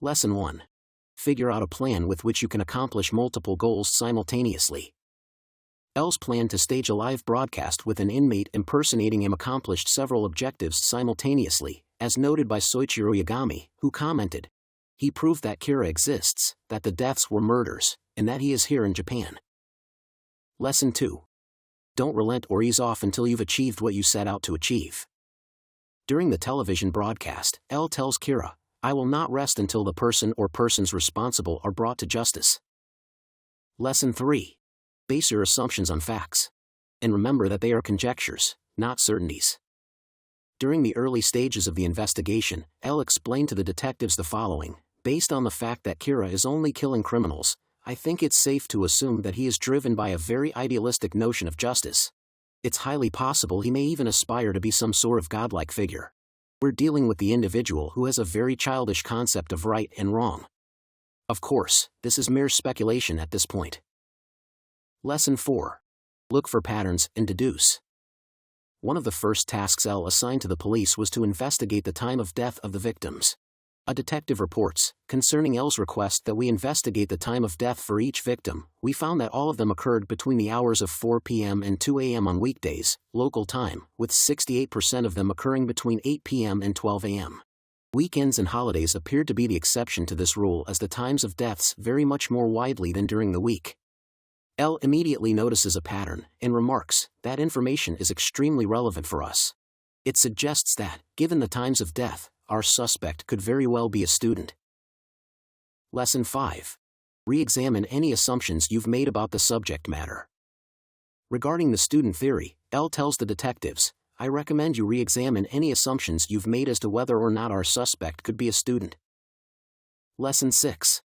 Lesson 1. Figure out a plan with which you can accomplish multiple goals simultaneously. L's plan to stage a live broadcast with an inmate impersonating him accomplished several objectives simultaneously, as noted by Soichiro Yagami, who commented, "He proved that Kira exists, that the deaths were murders, and that he is here in Japan." Lesson 2. Don't relent or ease off until you've achieved what you set out to achieve. During the television broadcast, L tells Kira, "I will not rest until the person or persons responsible are brought to justice." Lesson 3. Base your assumptions on facts. And remember that they are conjectures, not certainties. During the early stages of the investigation, L explained to the detectives the following: based on the fact that Kira is only killing criminals, I think it's safe to assume that he is driven by a very idealistic notion of justice. It's highly possible he may even aspire to be some sort of godlike figure. We're dealing with the individual who has a very childish concept of right and wrong. Of course, this is mere speculation at this point. Lesson 4. Look for patterns and deduce. One of the first tasks L assigned to the police was to investigate the time of death of the victims. A detective reports, concerning L's request that we investigate the time of death for each victim, we found that all of them occurred between the hours of 4 p.m. and 2 a.m. on weekdays, local time, with 68% of them occurring between 8 p.m. and 12 a.m. Weekends and holidays appeared to be the exception to this rule, as the times of deaths vary much more widely than during the week. L immediately notices a pattern, and remarks, that information is extremely relevant for us. It suggests that, given the times of death, our suspect could very well be a student. Lesson 5. Re-examine any assumptions you've made about the subject matter. Regarding the student theory, L tells the detectives, "I recommend you re-examine any assumptions you've made as to whether or not our suspect could be a student." Lesson 6.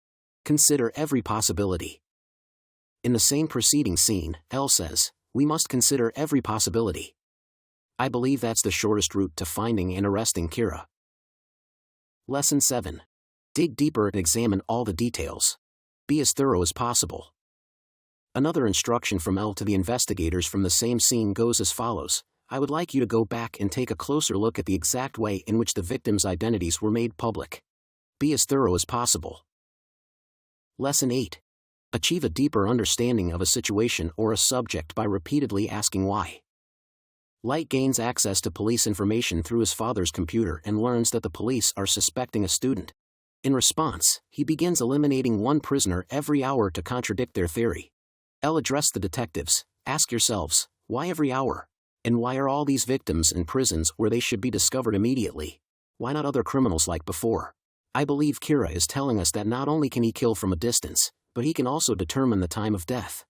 Consider every possibility. In the same preceding scene, L says, "We must consider every possibility." I believe that's the shortest route to finding and arresting Kira. Lesson 7. Dig deeper and examine all the details. Be as thorough as possible. Another instruction from L to the investigators from the same scene goes as follows: I would like you to go back and take a closer look at the exact way in which the victims' identities were made public. Be as thorough as possible. Lesson 8. Achieve a deeper understanding of a situation or a subject by repeatedly asking why. Light gains access to police information through his father's computer and learns that the police are suspecting a student. In response, he begins eliminating one prisoner every hour to contradict their theory. L addressed the detectives, "Ask yourselves, why every hour? And why are all these victims in prisons where they should be discovered immediately? Why not other criminals like before? I believe Kira is telling us that not only can he kill from a distance, but he can also determine the time of death."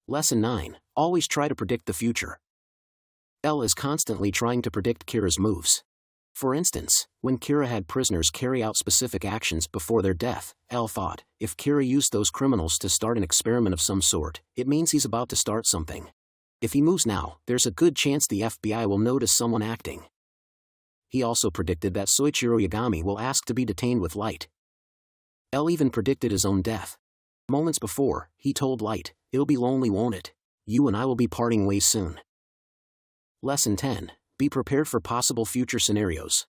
Lesson 9. Always try to predict the future. L is constantly trying to predict Kira's moves. For instance, when Kira had prisoners carry out specific actions before their death, L thought, if Kira used those criminals to start an experiment of some sort, it means he's about to start something. If he moves now, there's a good chance the FBI will notice someone acting. He also predicted that Soichiro Yagami will ask to be detained with Light. L even predicted his own death. Moments before, he told Light, "It'll be lonely, won't it? You and I will be parting ways soon." Lesson 10. Be prepared for possible future scenarios.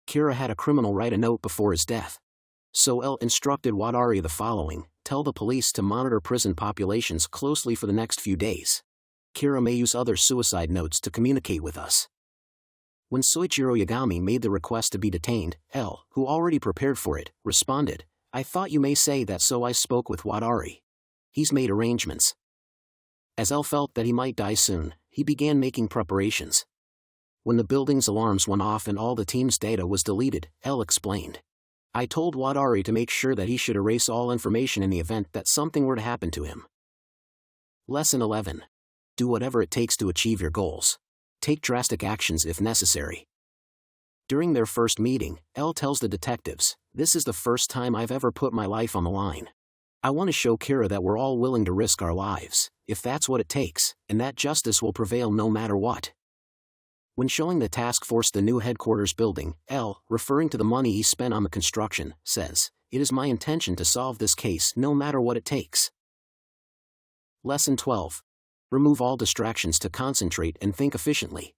Kira had a criminal write a note before his death. So L instructed Wadari the following: tell the police to monitor prison populations closely for the next few days. Kira may use other suicide notes to communicate with us. When Soichiro Yagami made the request to be detained, L, who already prepared for it, responded, "I thought you may say that, so I spoke with Wadari. He's made arrangements." As L felt that he might die soon, he began making preparations. When the building's alarms went off and all the team's data was deleted, L explained, "I told Wadari to make sure that he should erase all information in the event that something were to happen to him." Lesson 11. Do whatever it takes to achieve your goals. Take drastic actions if necessary. During their first meeting, L tells the detectives, "This is the first time I've ever put my life on the line. I want to show Kira that we're all willing to risk our lives, if that's what it takes, and that justice will prevail no matter what." When showing the task force the new headquarters building, L, referring to the money he spent on the construction, says, "It is my intention to solve this case no matter what it takes." Lesson 12. Remove all distractions to concentrate and think efficiently.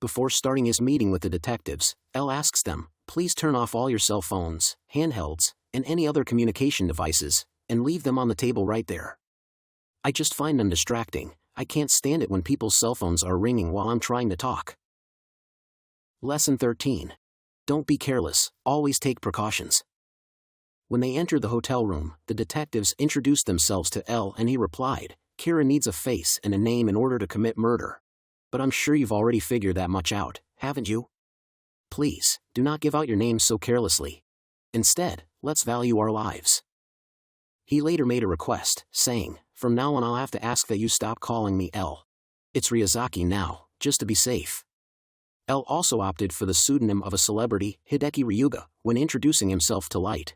Before starting his meeting with the detectives, L asks them, Please turn off all your cell phones, handhelds, and any other communication devices, and leave them on the table right there. I just find them distracting. I can't stand it when people's cell phones are ringing while I'm trying to talk. Lesson 13. Don't be careless, always take precautions. When they entered the hotel room, the detectives introduced themselves to L and he replied, "Kira needs a face and a name in order to commit murder. But I'm sure you've already figured that much out, haven't you? Please, do not give out your names so carelessly. Instead, let's value our lives." He later made a request, saying, "From now on I'll have to ask that you stop calling me L. It's Ryazaki now, just to be safe." L also opted for the pseudonym of a celebrity, Hideki Ryuga, when introducing himself to Light.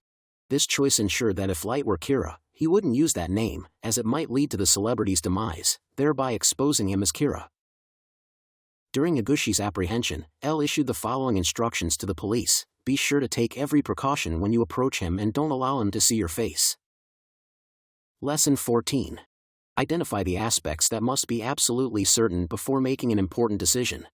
This choice ensured that if Light were Kira, he wouldn't use that name, as it might lead to the celebrity's demise, thereby exposing him as Kira. During Higushi's apprehension, L issued the following instructions to the police: be sure to take every precaution when you approach him and don't allow him to see your face. Lesson 14. Identify the aspects that must be absolutely certain before making an important decision.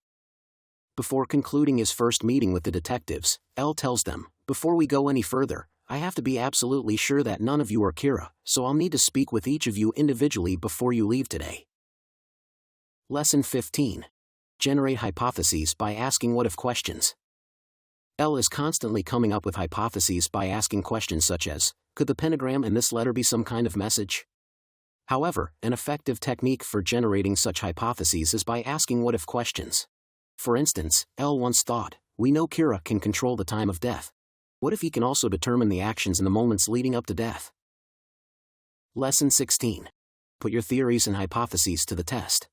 Before concluding his first meeting with the detectives, L tells them, "Before we go any further, I have to be absolutely sure that none of you are Kira, so I'll need to speak with each of you individually before you leave today." Lesson 15. Generate hypotheses by asking what-if questions. L is constantly coming up with hypotheses by asking questions such as, could the pentagram in this letter be some kind of message? However, an effective technique for generating such hypotheses is by asking what-if questions. For instance, L once thought, we know Kira can control the time of death. What if he can also determine the actions in the moments leading up to death? Lesson 16. Put your theories and hypotheses to the test.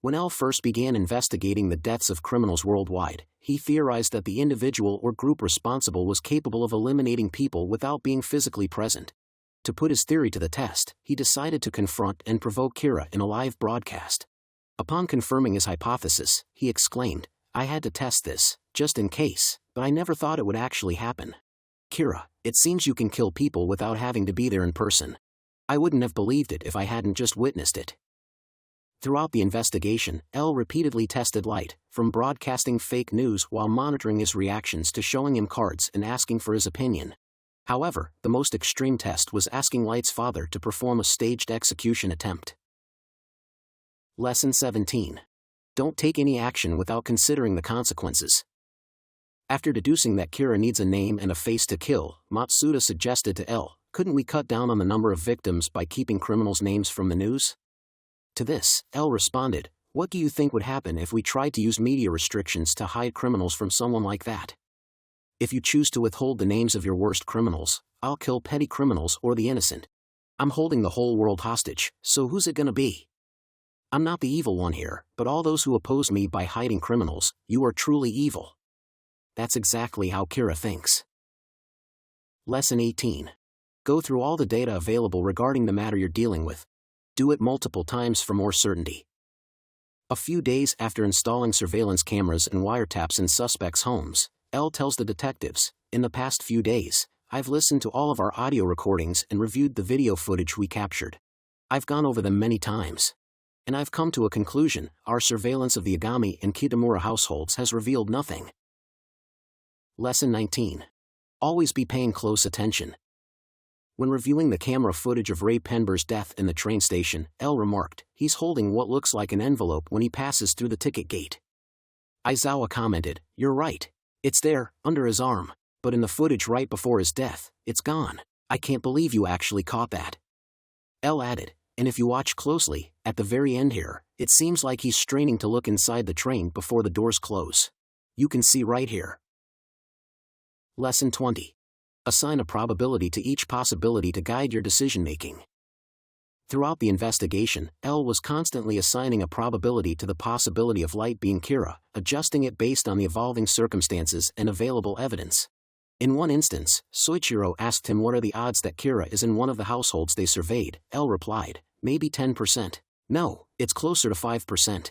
When L first began investigating the deaths of criminals worldwide, he theorized that the individual or group responsible was capable of eliminating people without being physically present. To put his theory to the test, he decided to confront and provoke Kira in a live broadcast. Upon confirming his hypothesis, he exclaimed, "I had to test this, just in case, but I never thought it would actually happen. Kira, it seems you can kill people without having to be there in person. I wouldn't have believed it if I hadn't just witnessed it." Throughout the investigation, L repeatedly tested Light, from broadcasting fake news while monitoring his reactions to showing him cards and asking for his opinion. However, the most extreme test was asking Light's father to perform a staged execution attempt. Lesson 17. Don't take any action without considering the consequences. After deducing that Kira needs a name and a face to kill, Matsuda suggested to L, couldn't we cut down on the number of victims by keeping criminals' names from the news? To this, L responded, what do you think would happen if we tried to use media restrictions to hide criminals from someone like that? If you choose to withhold the names of your worst criminals, I'll kill petty criminals or the innocent. I'm holding the whole world hostage, so who's it gonna be? I'm not the evil one here, but all those who oppose me by hiding criminals, you are truly evil. That's exactly how Kira thinks. Lesson 18. Go through all the data available regarding the matter you're dealing with. Do it multiple times for more certainty. A few days after installing surveillance cameras and wiretaps in suspects' homes, L tells the detectives, in the past few days, I've listened to all of our audio recordings and reviewed the video footage we captured. I've gone over them many times. And I've come to a conclusion: our surveillance of the Agami and Kitamura households has revealed nothing. Lesson 19. Always be paying close attention. When reviewing the camera footage of Ray Penber's death in the train station, L remarked, he's holding what looks like an envelope when he passes through the ticket gate. Aizawa commented, you're right. It's there, under his arm. But in the footage right before his death, it's gone. I can't believe you actually caught that. L added, and if you watch closely, at the very end here, it seems like he's straining to look inside the train before the doors close. You can see right here. Lesson 20. Assign a probability to each possibility to guide your decision-making. Throughout the investigation, L was constantly assigning a probability to the possibility of Light being Kira, adjusting it based on the evolving circumstances and available evidence. In one instance, Soichiro asked him what are the odds that Kira is in one of the households they surveyed. L replied, maybe 10%. No, it's closer to 5%.